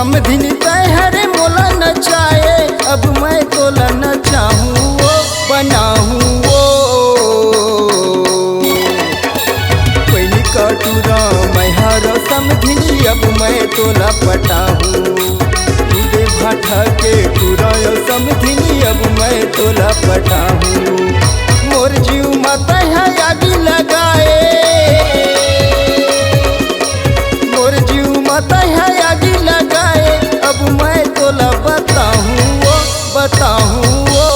समधिन तहरे मोला नचाए, अब मैं तोला न चाहूँ वो बनाऊँ वो पैनी कटुरा मैं हरो समधिनी, अब मैं तोला पटाहूँ दे भाठा के टुरायो समधिनी, अब मैं तोला पटाहूँ। मोर जीव माता है आगी लगाए, मोर जीव माता है आगी लगाए, अब मैं तोला बताहूँ वो बताहूँ वो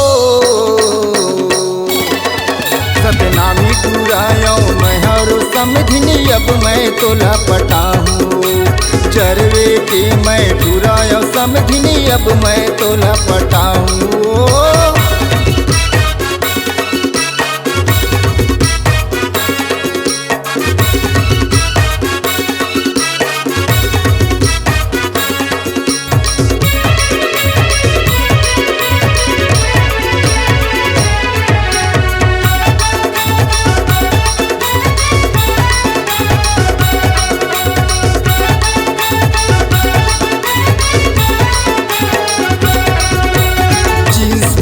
सतनामी टुरायो मैं हरो समधिनी, अब मैं तोला पटाहूँ। चरवे के मैं टुरायो समधिनी, अब मैं तोला पटाहूँ।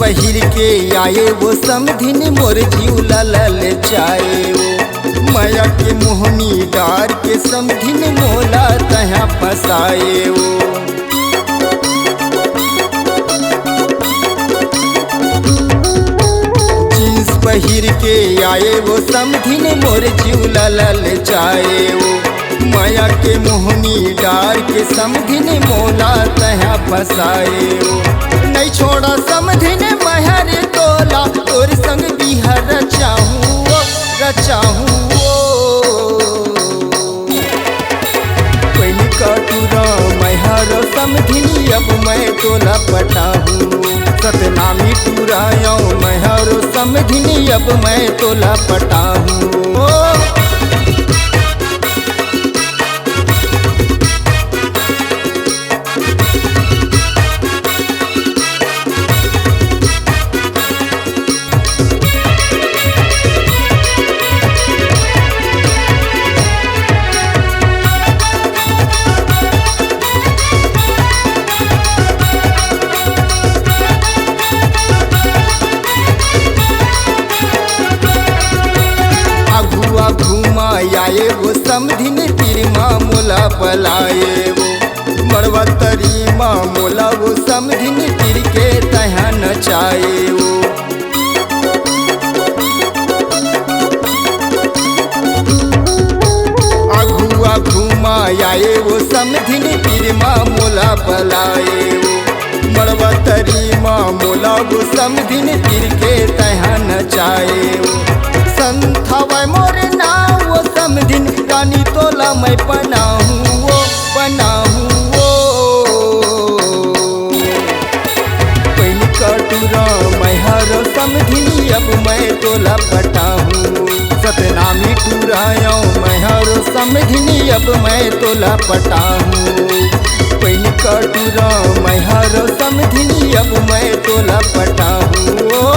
पहिर के आए वो समधिन, मोर जीव लल चाहे वो माया के मोहनी डार के समधिन, मोला तहाँ फसाए वो। जींस पहिर के आए वो समधिन, मोर जीव लल चाहे वो माया के मोहनी डार के समधिन, मोला तहाँ फसाए वो। नहीं छोड़ा समधिन महर तोला, तोर संग बिहार रचाहूँ रचाहूँ पैनी कटुरा मैं हरो समधिनी, अब मैं तोला पटाहूँ। सतनामी टुरायो मैं हरो समधिनी, अब मैं तोला पटाहूँ। घूमा आए वो समधिन, तीर माँ मोला पलाए वो मरवा तरी माँ मोला वो समधिन, तीर के तहाँ नचाए वो। अगुआ घूमा आए वो समधिन, तीर माँ मोला पलाए वो मरवा तरी माँ मोला वो समधिन, तीर के तहाँ नचाए वो। संथावा मोर नाव वो समधिन, रानी तोला मैं बनाहूँ वो बनाहूँ वो पैनी कटुरा मैं हरो समधिनी, अब मैं तोला पटाहूँ। सतनामी टुरायो मैं हरो समधिनी, अब मैं तोला पटाहूँ। पैनी कटुरा मैं हरो समधिनी, अब मैं तोला पटाहूँ।